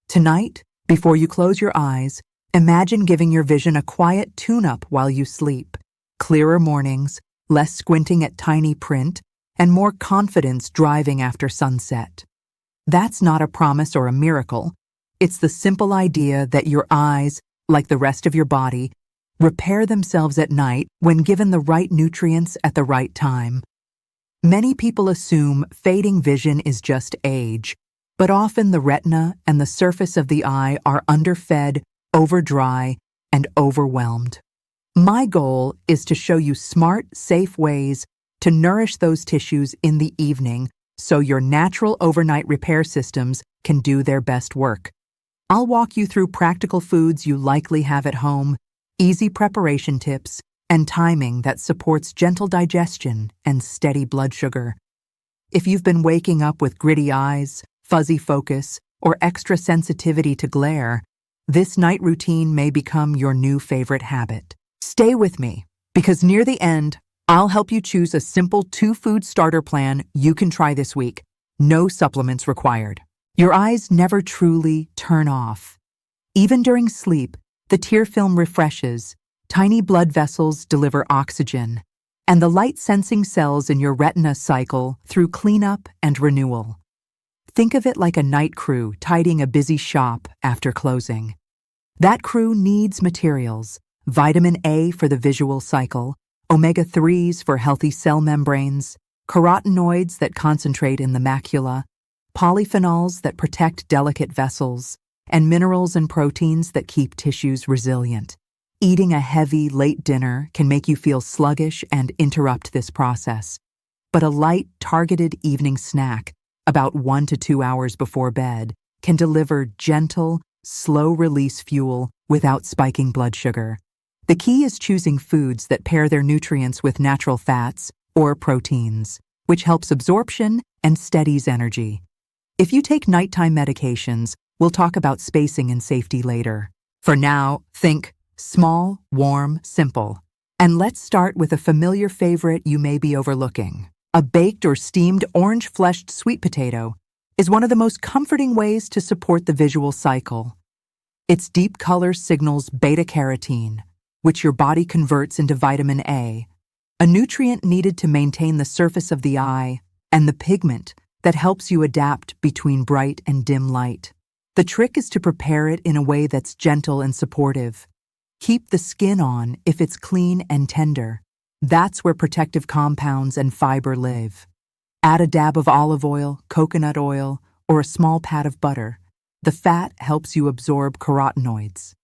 Tonight, before you close your eyes, imagine giving your vision a quiet tune-up while you sleep. Clearer mornings, less squinting at tiny print, and more confidence driving after sunset. That's not a promise or a miracle. It's the simple idea that your eyes, like the rest of your body, repair themselves at night when given the right nutrients at the right time. Many people assume fading vision is just age, but often the retina and the surface of the eye are underfed, overdry, and overwhelmed. My goal is to show you smart, safe ways to nourish those tissues in the evening so your natural overnight repair systems can do their best work. I'll walk you through practical foods you likely have at home, easy preparation tips, and timing that supports gentle digestion and steady blood sugar. If you've been waking up with gritty eyes, fuzzy focus, or extra sensitivity to glare, this night routine may become your new favorite habit. Stay with me, because near the end, I'll help you choose a simple 2-food starter plan you can try this week. No supplements required. Your eyes never truly turn off. Even during sleep, the tear film refreshes, tiny blood vessels deliver oxygen, and the light-sensing cells in your retina cycle through cleanup and renewal. Think of it like a night crew tidying a busy shop after closing. That crew needs materials: vitamin A for the visual cycle, omega-3s for healthy cell membranes, carotenoids that concentrate in the macula, polyphenols that protect delicate vessels, and minerals and proteins that keep tissues resilient. Eating a heavy, late dinner can make you feel sluggish and interrupt this process. But a light, targeted evening snack, about 1 to 2 hours before bed, can deliver gentle, slow-release fuel without spiking blood sugar. The key is choosing foods that pair their nutrients with natural fats or proteins, which helps absorption and steadies energy. If you take nighttime medications, we'll talk about spacing and safety later. For now, think small, warm, simple. And let's start with a familiar favorite you may be overlooking. A baked or steamed orange-fleshed sweet potato is one of the most comforting ways to support the visual cycle. Its deep color signals beta-carotene, which your body converts into vitamin A, a nutrient needed to maintain the surface of the eye, and the pigment that helps you adapt between bright and dim light. The trick is to prepare it in a way that's gentle and supportive. Keep the skin on if it's clean and tender. That's where protective compounds and fiber live. Add a dab of olive oil, coconut oil, or a small pat of butter. The fat helps you absorb carotenoids.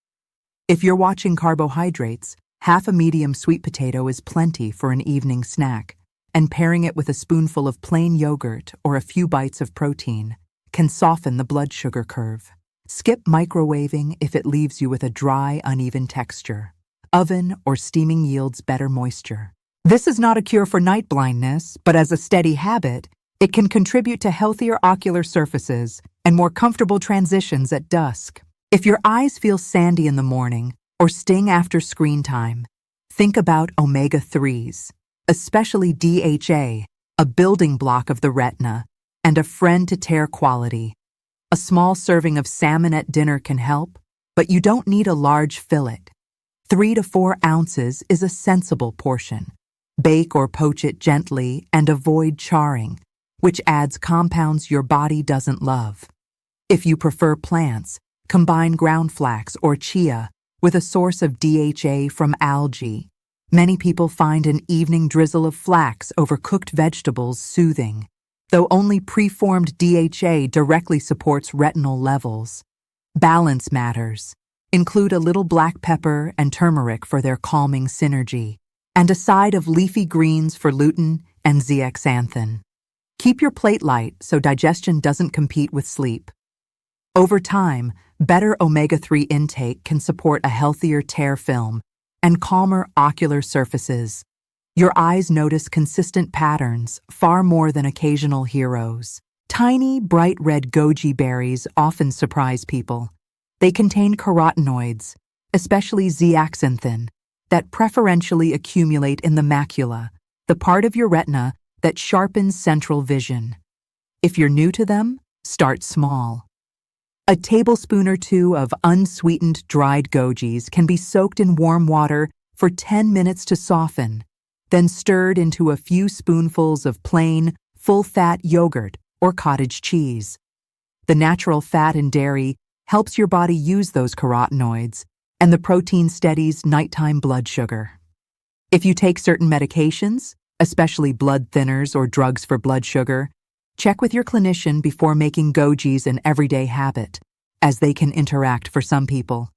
If you're watching carbohydrates, half a medium sweet potato is plenty for an evening snack, and pairing it with a spoonful of plain yogurt or a few bites of protein can soften the blood sugar curve. Skip microwaving if it leaves you with a dry, uneven texture. Oven or steaming yields better moisture. This is not a cure for night blindness, but as a steady habit, it can contribute to healthier ocular surfaces and more comfortable transitions at dusk. If your eyes feel sandy in the morning or sting after screen time, think about omega-3s, especially DHA, a building block of the retina and a friend to tear quality. A small serving of salmon at dinner can help, but you don't need a large fillet. 3 to 4 ounces is a sensible portion. Bake or poach it gently and avoid charring, which adds compounds your body doesn't love. If you prefer plants, combine ground flax or chia with a source of DHA from algae. Many people find an evening drizzle of flax over cooked vegetables soothing, though only preformed DHA directly supports retinal levels. Balance matters. Include a little black pepper and turmeric for their calming synergy, and a side of leafy greens for lutein and zeaxanthin. Keep your plate light so digestion doesn't compete with sleep. Over time, better omega-3 intake can support a healthier tear film and calmer ocular surfaces. Your eyes notice consistent patterns far more than occasional heroes. Tiny, bright red goji berries often surprise people. They contain carotenoids, especially zeaxanthin, that preferentially accumulate in the macula, the part of your retina that sharpens central vision. If you're new to them, start small. A tablespoon or two of unsweetened dried gojis can be soaked in warm water for 10 minutes to soften, then stirred into a few spoonfuls of plain, full-fat yogurt or cottage cheese. The natural fat in dairy helps your body use those carotenoids, and the protein steadies nighttime blood sugar. If you take certain medications, especially blood thinners or drugs for blood sugar, check with your clinician before making gojis an everyday habit, as they can interact for some people.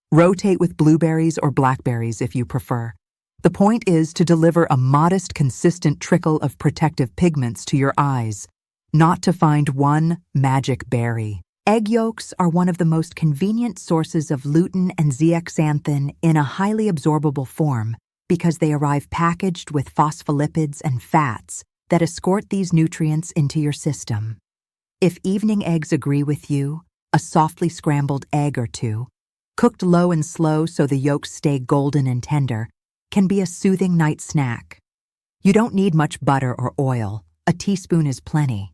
Rotate with blueberries or blackberries if you prefer. The point is to deliver a modest, consistent trickle of protective pigments to your eyes, not to find one magic berry. Egg yolks are one of the most convenient sources of lutein and zeaxanthin in a highly absorbable form because they arrive packaged with phospholipids and fats that escort these nutrients into your system. If evening eggs agree with you, a softly scrambled egg or two, cooked low and slow so the yolks stay golden and tender, can be a soothing night snack. You don't need much butter or oil. A teaspoon is plenty.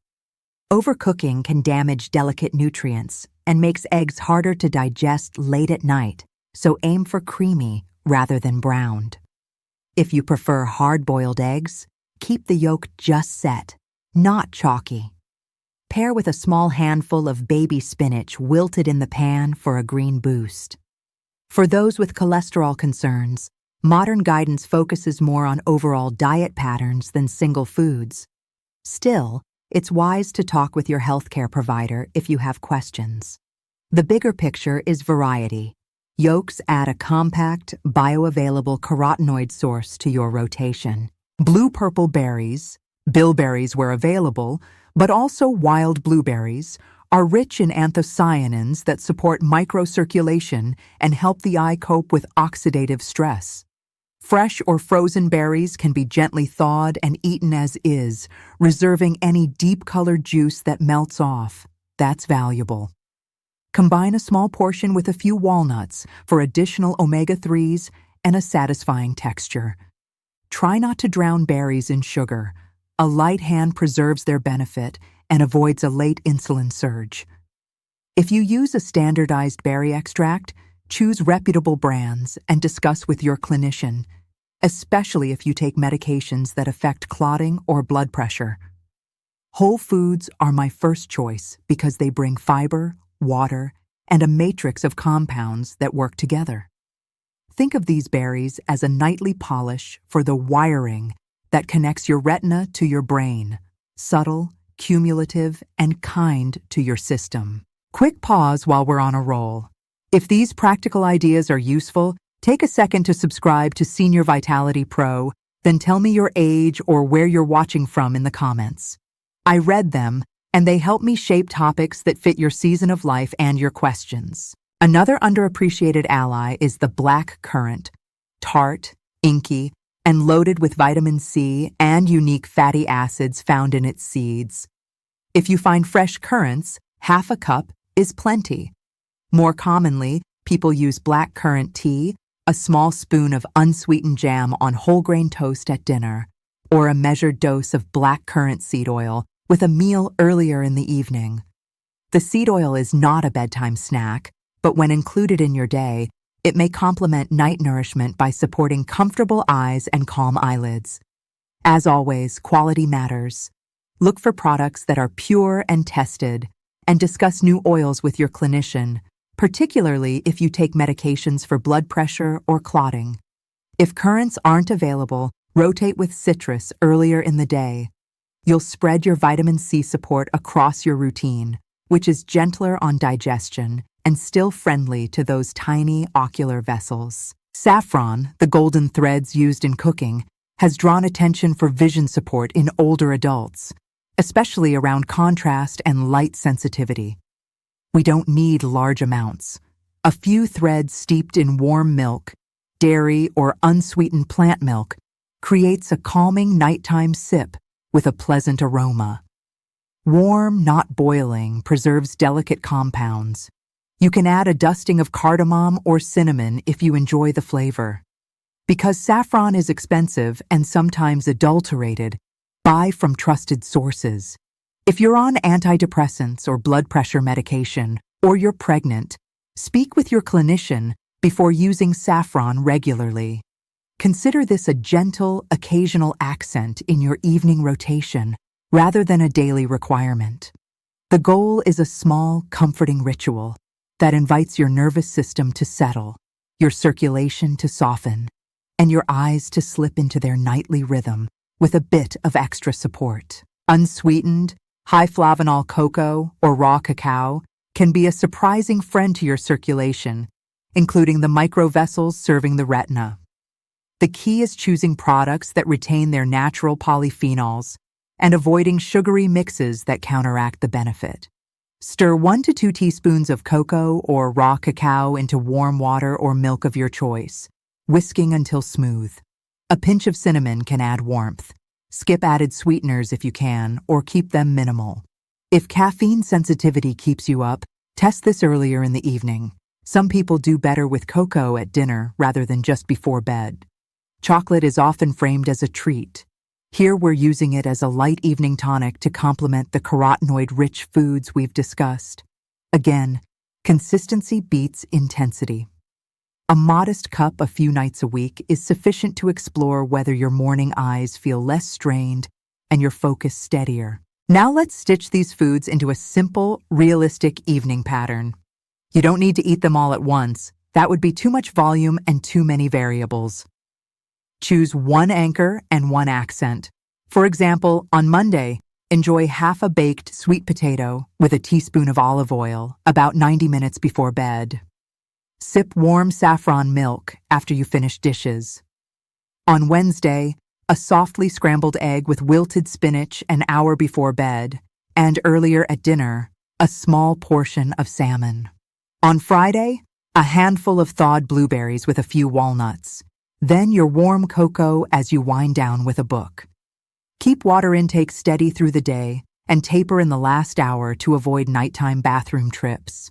Overcooking can damage delicate nutrients and makes eggs harder to digest late at night, so aim for creamy rather than browned. If you prefer hard-boiled eggs, keep the yolk just set, not chalky. Pair with a small handful of baby spinach wilted in the pan for a green boost. For those with cholesterol concerns, modern guidance focuses more on overall diet patterns than single foods. Still, it's wise to talk with your healthcare provider if you have questions. The bigger picture is variety. Yolks add a compact, bioavailable carotenoid source to your rotation. Blue-purple berries, bilberries where available, but also wild blueberries, are rich in anthocyanins that support microcirculation and help the eye cope with oxidative stress. Fresh or frozen berries can be gently thawed and eaten as is, reserving any deep-colored juice that melts off. That's valuable. Combine a small portion with a few walnuts for additional omega-3s and a satisfying texture. Try not to drown berries in sugar. A light hand preserves their benefit and avoids a late insulin surge. If you use a standardized berry extract, choose reputable brands and discuss with your clinician, especially if you take medications that affect clotting or blood pressure. Whole foods are my first choice because they bring fiber, water, and a matrix of compounds that work together. Think of these berries as a nightly polish for the wiring that connects your retina to your brain, subtle, cumulative, and kind to your system. Quick pause while we're on a roll. If these practical ideas are useful, take a second to subscribe to Senior Vitality Pro, then tell me your age or where you're watching from in the comments. I read them, and they help me shape topics that fit your season of life and your questions. Another underappreciated ally is the black currant, tart, inky, and loaded with vitamin C and unique fatty acids found in its seeds. If you find fresh currants, half a cup is plenty. More commonly, people use black currant tea, a small spoon of unsweetened jam on whole grain toast at dinner, or a measured dose of black currant seed oil with a meal earlier in the evening. The seed oil is not a bedtime snack, but when included in your day, it may complement night nourishment by supporting comfortable eyes and calm eyelids. As always, quality matters. Look for products that are pure and tested, and discuss new oils with your clinician, particularly if you take medications for blood pressure or clotting. If currants aren't available, rotate with citrus earlier in the day. You'll spread your vitamin C support across your routine, which is gentler on digestion and still friendly to those tiny ocular vessels. Saffron, the golden threads used in cooking, has drawn attention for vision support in older adults, especially around contrast and light sensitivity. We don't need large amounts. A few threads steeped in warm milk, dairy, or unsweetened plant milk creates a calming nighttime sip with a pleasant aroma. Warm, not boiling, preserves delicate compounds. You can add a dusting of cardamom or cinnamon if you enjoy the flavor. Because saffron is expensive and sometimes adulterated, buy from trusted sources. If you're on antidepressants or blood pressure medication, or you're pregnant, speak with your clinician before using saffron regularly. Consider this a gentle, occasional accent in your evening rotation rather than a daily requirement. The goal is a small, comforting ritual that invites your nervous system to settle, your circulation to soften, and your eyes to slip into their nightly rhythm with a bit of extra support. Unsweetened, high flavanol cocoa or raw cacao can be a surprising friend to your circulation, including the microvessels serving the retina. The key is choosing products that retain their natural polyphenols and avoiding sugary mixes that counteract the benefit. Stir 1 to 2 teaspoons of cocoa or raw cacao into warm water or milk of your choice, whisking until smooth. A pinch of cinnamon can add warmth. Skip added sweeteners if you can, or keep them minimal. If caffeine sensitivity keeps you up, test this earlier in the evening. Some people do better with cocoa at dinner rather than just before bed. Chocolate is often framed as a treat. Here we're using it as a light evening tonic to complement the carotenoid-rich foods we've discussed. Again, consistency beats intensity. A modest cup a few nights a week is sufficient to explore whether your morning eyes feel less strained and your focus steadier. Now let's stitch these foods into a simple, realistic evening pattern. You don't need to eat them all at once. That would be too much volume and too many variables. Choose one anchor and one accent. For example, on Monday, enjoy half a baked sweet potato with a teaspoon of olive oil about 90 minutes before bed. Sip warm saffron milk after you finish dishes. On Wednesday, a softly scrambled egg with wilted spinach an hour before bed, and earlier at dinner, a small portion of salmon. On Friday, a handful of thawed blueberries with a few walnuts. Then your warm cocoa as you wind down with a book. Keep water intake steady through the day and taper in the last hour to avoid nighttime bathroom trips.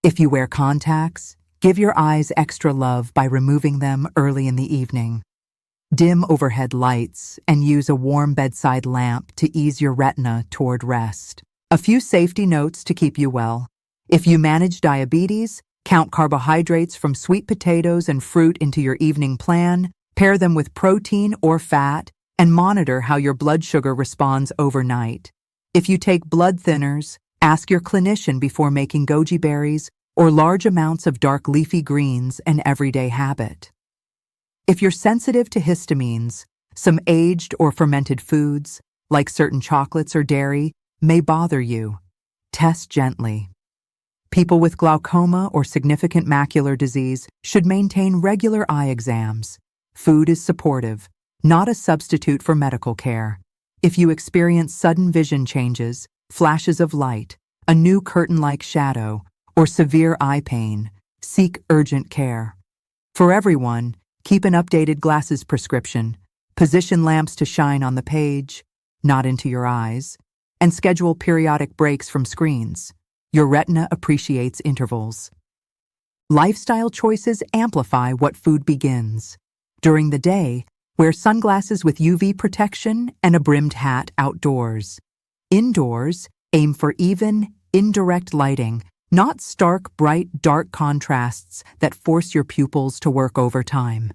If you wear contacts, give your eyes extra love by removing them early in the evening. Dim overhead lights and use a warm bedside lamp to ease your retina toward rest. A few safety notes to keep you well. If you manage diabetes, count carbohydrates from sweet potatoes and fruit into your evening plan, pair them with protein or fat, and monitor how your blood sugar responds overnight. If you take blood thinners, ask your clinician before making goji berries or large amounts of dark leafy greens an everyday habit. If you're sensitive to histamines, some aged or fermented foods, like certain chocolates or dairy, may bother you. Test gently. People with glaucoma or significant macular disease should maintain regular eye exams. Food is supportive, not a substitute for medical care. If you experience sudden vision changes, flashes of light, a new curtain-like shadow, or severe eye pain, seek urgent care. For everyone, keep an updated glasses prescription, position lamps to shine on the page, not into your eyes, and schedule periodic breaks from screens. Your retina appreciates intervals. Lifestyle choices amplify what food begins. During the day, wear sunglasses with UV protection and a brimmed hat outdoors. Indoors, aim for even, indirect lighting, not stark, bright, dark contrasts that force your pupils to work overtime.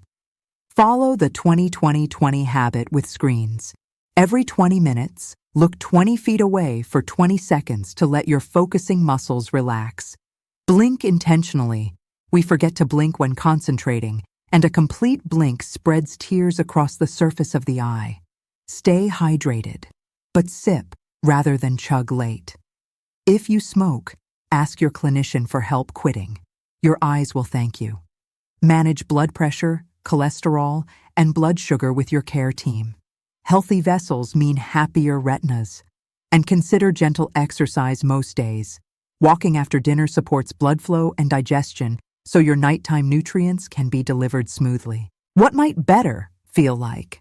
Follow the 20-20-20 habit with screens. Every 20 minutes, look 20 feet away for 20 seconds to let your focusing muscles relax. Blink intentionally. We forget to blink when concentrating, and a complete blink spreads tears across the surface of the eye. Stay hydrated, but sip rather than chug late. If you smoke, ask your clinician for help quitting. Your eyes will thank you. Manage blood pressure, cholesterol, and blood sugar with your care team. Healthy vessels mean happier retinas. And consider gentle exercise most days. Walking after dinner supports blood flow and digestion, so your nighttime nutrients can be delivered smoothly. What might better feel like?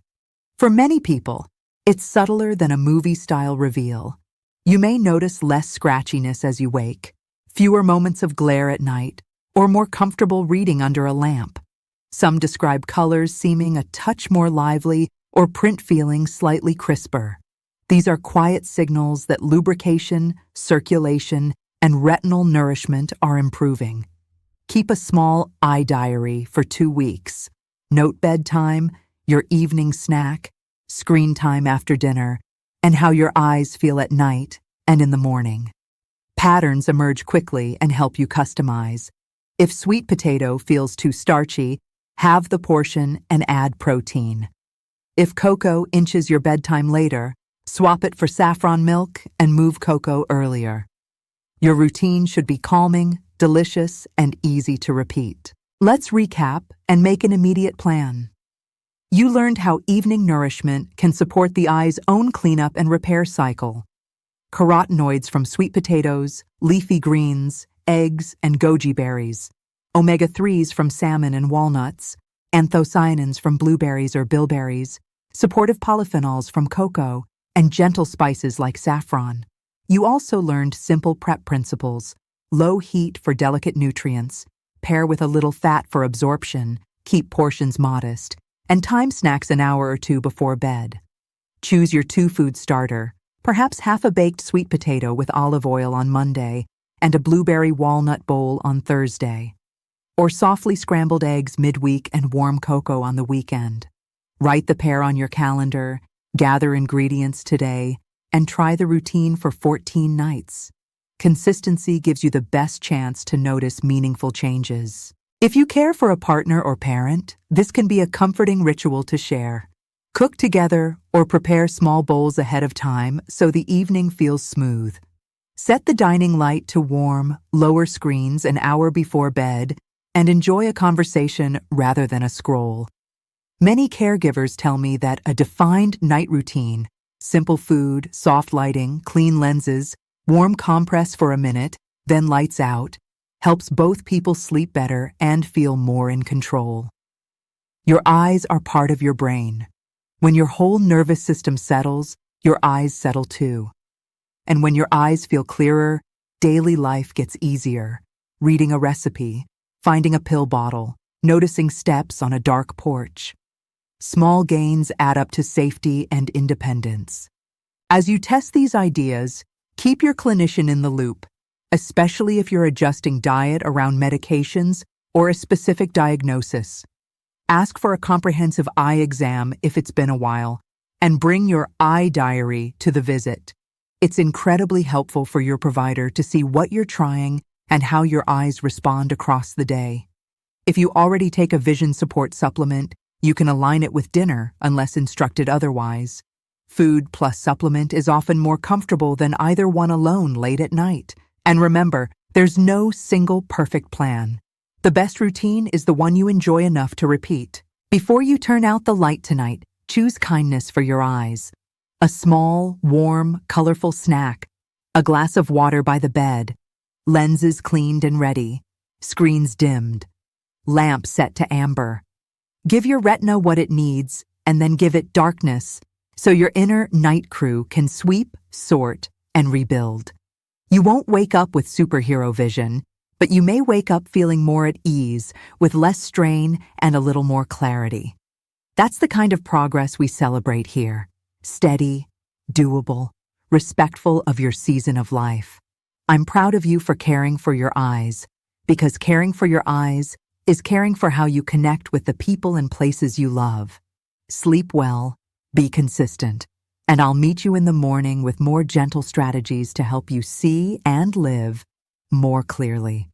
For many people, it's subtler than a movie-style reveal. You may notice less scratchiness as you wake, fewer moments of glare at night, or more comfortable reading under a lamp. Some describe colors seeming a touch more lively or print feeling slightly crisper. These are quiet signals that lubrication, circulation, and retinal nourishment are improving. Keep a small eye diary for 2 weeks. Note bedtime, your evening snack, screen time after dinner, and how your eyes feel at night and in the morning. Patterns emerge quickly and help you customize. If sweet potato feels too starchy, halve the portion and add protein. If cocoa inches your bedtime later, swap it for saffron milk and move cocoa earlier. Your routine should be calming, delicious, and easy to repeat. Let's recap and make an immediate plan. You learned how evening nourishment can support the eye's own cleanup and repair cycle. Carotenoids from sweet potatoes, leafy greens, eggs, and goji berries, omega-3s from salmon and walnuts, anthocyanins from blueberries or bilberries, supportive polyphenols from cocoa, and gentle spices like saffron. You also learned simple prep principles: low heat for delicate nutrients, pair with a little fat for absorption, keep portions modest, and time snacks an hour or two before bed. Choose your 2-food starter, perhaps half a baked sweet potato with olive oil on Monday and a blueberry walnut bowl on Thursday, or softly scrambled eggs midweek and warm cocoa on the weekend. Write the pair on your calendar, gather ingredients today, and try the routine for 14 nights. Consistency gives you the best chance to notice meaningful changes. If you care for a partner or parent, this can be a comforting ritual to share. Cook together or prepare small bowls ahead of time so the evening feels smooth. Set the dining light to warm, lower screens an hour before bed, and enjoy a conversation rather than a scroll. Many caregivers tell me that a defined night routine, simple food, soft lighting, clean lenses, warm compress for a minute, then lights out, helps both people sleep better and feel more in control. Your eyes are part of your brain. When your whole nervous system settles, your eyes settle too. And when your eyes feel clearer, daily life gets easier. Reading a recipe, finding a pill bottle, noticing steps on a dark porch. Small gains add up to safety and independence. As you test these ideas, keep your clinician in the loop, especially if you're adjusting diet around medications or a specific diagnosis. Ask for a comprehensive eye exam if it's been a while, and bring your eye diary to the visit. It's incredibly helpful for your provider to see what you're trying and how your eyes respond across the day. If you already take a vision support supplement, you can align it with dinner unless instructed otherwise. Food plus supplement is often more comfortable than either one alone late at night. And remember, there's no single perfect plan. The best routine is the one you enjoy enough to repeat. Before you turn out the light tonight, choose kindness for your eyes. A small, warm, colorful snack, a glass of water by the bed, lenses cleaned and ready, screens dimmed, lamp set to amber. Give your retina what it needs, and then give it darkness, so your inner night crew can sweep, sort, and rebuild. You won't wake up with superhero vision, but you may wake up feeling more at ease, with less strain and a little more clarity. That's the kind of progress we celebrate here. Steady, doable, respectful of your season of life. I'm proud of you for caring for your eyes, because caring for your eyes is caring for how you connect with the people and places you love. Sleep well, be consistent, and I'll meet you in the morning with more gentle strategies to help you see and live more clearly.